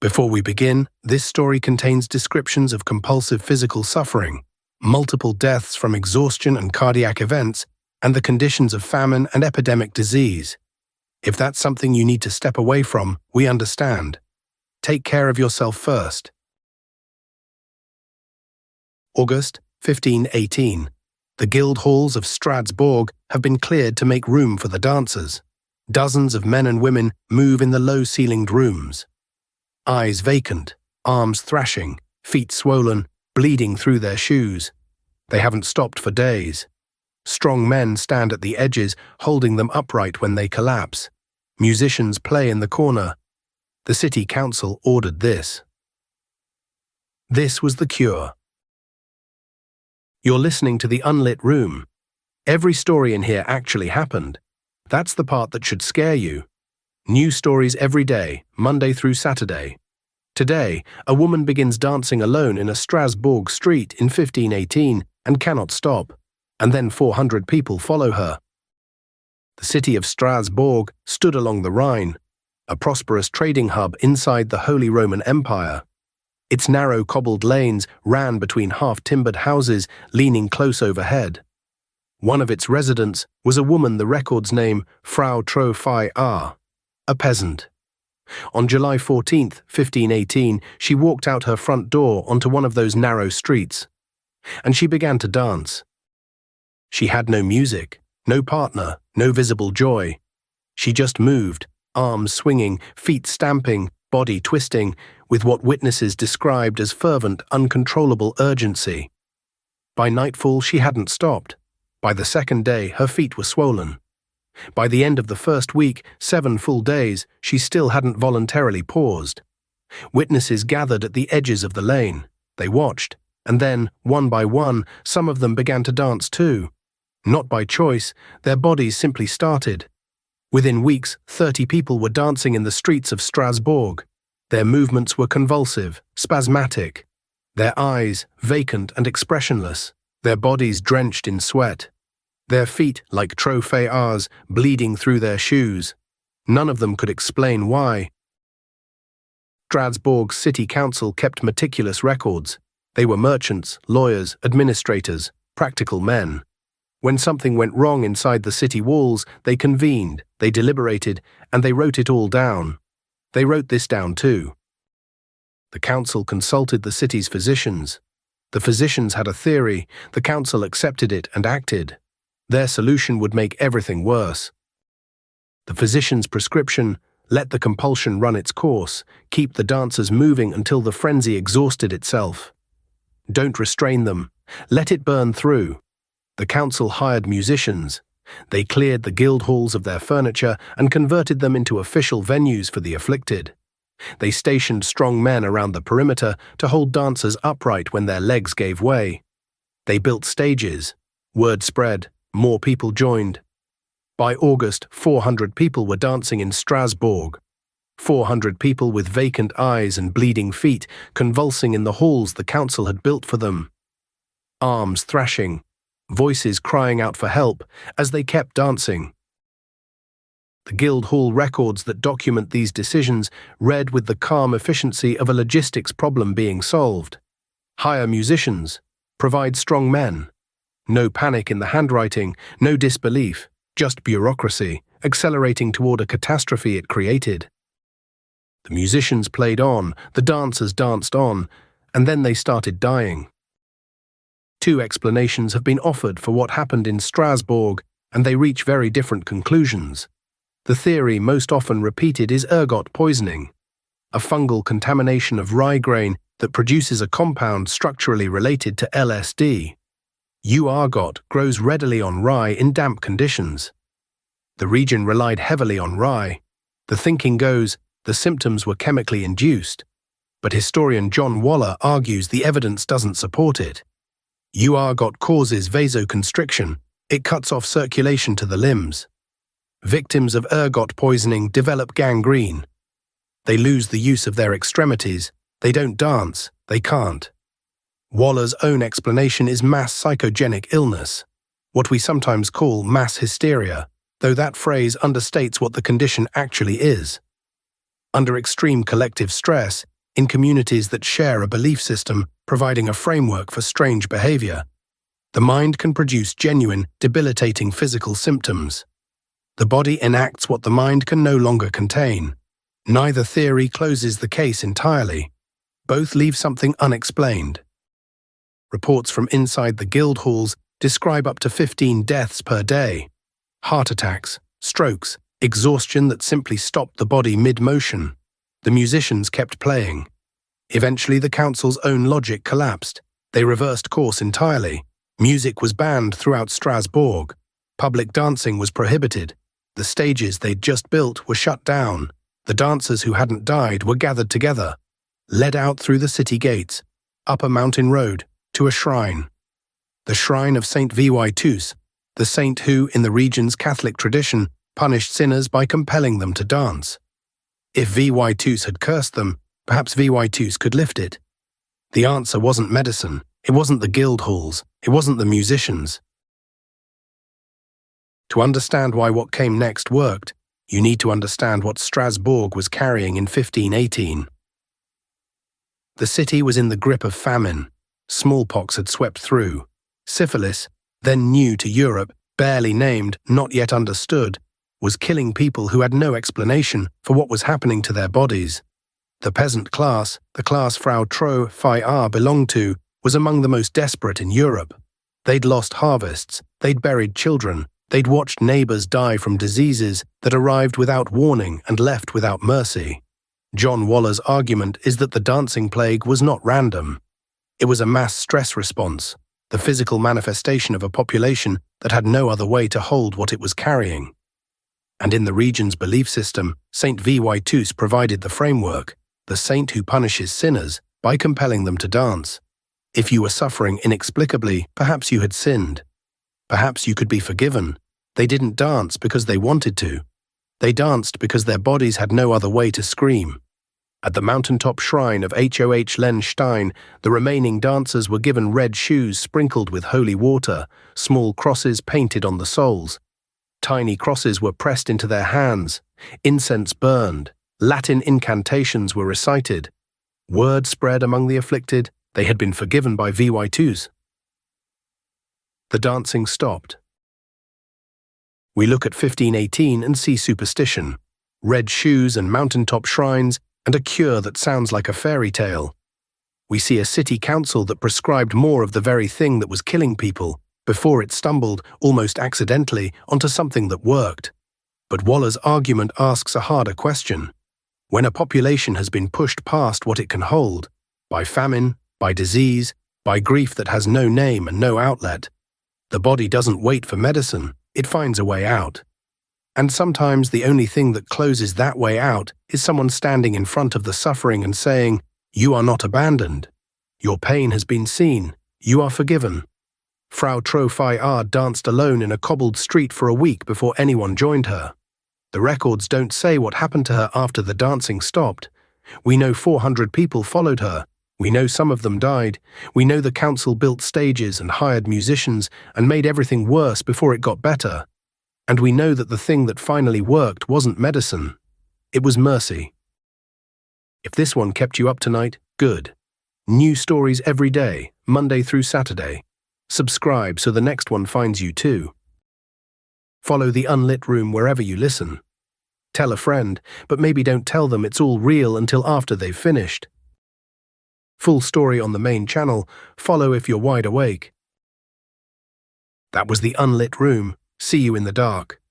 Before we begin, this story contains descriptions of compulsive physical suffering, multiple deaths from exhaustion and cardiac events, and the conditions of famine and epidemic disease. If that's something you need to step away from, we understand. Take care of yourself first. August 1518. The guild halls of Strasbourg have been cleared to make room for the dancers. Dozens of men and women move in the low-ceilinged rooms. Eyes vacant, arms thrashing, feet swollen, bleeding through their shoes. They haven't stopped for days. Strong men stand at the edges, holding them upright when they collapse. Musicians play in the corner. The city council ordered this. This was the cure. You're listening to the Unlit Room. Every story in here actually happened. That's the part that should scare you. New stories every day, Monday through Saturday. Today, a woman begins dancing alone in a Strasbourg street in 1518 and cannot stop, and then 400 people follow her. The city of Strasbourg stood along the Rhine, a prosperous trading hub inside the Holy Roman Empire. Its narrow cobbled lanes ran between half-timbered houses leaning close overhead. One of its residents was a woman the records name Frau Trophy A, a peasant. On July 14, 1518, she walked out her front door onto one of those narrow streets, and she began to dance. She had no music, no partner, no visible joy. She just moved, arms swinging, feet stamping, body twisting, with what witnesses described as fervent, uncontrollable urgency. By nightfall, she hadn't stopped. By the second day, her feet were swollen. By the end of the first week, 7 full days, she still hadn't voluntarily paused. Witnesses gathered at the edges of the lane. They watched, and then, one by one, some of them began to dance too. Not by choice, their bodies simply started. Within weeks, 30 people were dancing in the streets of Strasbourg. Their movements were convulsive, spasmodic. Their eyes, vacant and expressionless. Their bodies drenched in sweat. Their feet, like trophies, bleeding through their shoes. None of them could explain why. Strasbourg's city council kept meticulous records. They were merchants, lawyers, administrators, practical men. When something went wrong inside the city walls, they convened, they deliberated, and they wrote it all down. They wrote this down too. The council consulted the city's physicians. The physicians had a theory, the council accepted it and acted. Their solution would make everything worse. The physician's prescription: let the compulsion run its course, keep the dancers moving until the frenzy exhausted itself. Don't restrain them, let it burn through. The council hired musicians. They cleared the guild halls of their furniture and converted them into official venues for the afflicted. They stationed strong men around the perimeter to hold dancers upright when their legs gave way. They built stages. Word spread. More people joined. By August, 400 people were dancing in Strasbourg. 400 people with vacant eyes and bleeding feet, convulsing in the halls the council had built for them. Arms thrashing, voices crying out for help as they kept dancing. The guild hall records that document these decisions read with the calm efficiency of a logistics problem being solved. Hire musicians. Provide strong men. No panic in the handwriting, no disbelief, just bureaucracy, accelerating toward a catastrophe it created. The musicians played on, the dancers danced on, and then they started dying. 2 explanations have been offered for what happened in Strasbourg, and they reach very different conclusions. The theory most often repeated is ergot poisoning, a fungal contamination of rye grain that produces a compound structurally related to LSD. Ergot grows readily on rye in damp conditions. The region relied heavily on rye. The thinking goes, the symptoms were chemically induced, but historian John Waller argues the evidence doesn't support it. Ergot causes vasoconstriction. It cuts off circulation to the limbs. Victims of ergot poisoning develop gangrene. They lose the use of their extremities. They don't dance. They can't. Waller's own explanation is mass psychogenic illness, what we sometimes call mass hysteria, though that phrase understates what the condition actually is. Under extreme collective stress, in communities that share a belief system, providing a framework for strange behavior. The mind can produce genuine, debilitating physical symptoms. The body enacts what the mind can no longer contain. Neither theory closes the case entirely. Both leave something unexplained. Reports from inside the guild halls describe up to 15 deaths per day. Heart attacks, strokes, exhaustion that simply stopped the body mid-motion. The musicians kept playing. Eventually, the council's own logic collapsed. They reversed course entirely. Music was banned throughout Strasbourg. Public dancing was prohibited. The stages they'd just built were shut down. The dancers who hadn't died were gathered together, led out through the city gates, up a mountain road, to a shrine. The shrine of Saint Vitus, the saint who, in the region's Catholic tradition, punished sinners by compelling them to dance. If Vitus had cursed them, perhaps Vitus could lift it. The answer wasn't medicine, it wasn't the guild halls, it wasn't the musicians. To understand why what came next worked, you need to understand what Strasbourg was carrying in 1518. The city was in the grip of famine. Smallpox had swept through. Syphilis, then new to Europe, barely named, not yet understood, was killing people who had no explanation for what was happening to their bodies. The peasant class, the class Frau Treu-Feyr belonged to, was among the most desperate in Europe. They'd lost harvests, they'd buried children, they'd watched neighbors die from diseases that arrived without warning and left without mercy. John Waller's argument is that the dancing plague was not random. It was a mass stress response, the physical manifestation of a population that had no other way to hold what it was carrying. And in the region's belief system, Saint Vitus provided the framework, the saint who punishes sinners by compelling them to dance. If you were suffering inexplicably, perhaps you had sinned. Perhaps you could be forgiven. They didn't dance because they wanted to. They danced because their bodies had no other way to scream. At the mountaintop shrine of Hoh Len Stein, the remaining dancers were given red shoes sprinkled with holy water, small crosses painted on the soles. Tiny crosses were pressed into their hands, incense burned, Latin incantations were recited. Word spread among the afflicted, they had been forgiven by Vitus. The dancing stopped. We look at 1518 and see superstition, red shoes and mountaintop shrines, and a cure that sounds like a fairy tale. We see a city council that prescribed more of the very thing that was killing people, before it stumbled, almost accidentally, onto something that worked. But Waller's argument asks a harder question. When a population has been pushed past what it can hold, by famine, by disease, by grief that has no name and no outlet, the body doesn't wait for medicine, it finds a way out. And sometimes the only thing that closes that way out is someone standing in front of the suffering and saying, "You are not abandoned. Your pain has been seen. You are forgiven." Frau Treu-Feyr danced alone in a cobbled street for a week before anyone joined her. The records don't say what happened to her after the dancing stopped. We know 400 people followed her. We know some of them died. We know the council built stages and hired musicians and made everything worse before it got better. And we know that the thing that finally worked wasn't medicine. It was mercy. If this one kept you up tonight, good. New stories every day, Monday through Saturday. Subscribe so the next one finds you too. Follow the Unlit Room wherever you listen. Tell a friend, but maybe don't tell them it's all real until after they've finished. Full story on the main channel. Follow if you're wide awake. That was the Unlit Room. See you in the dark.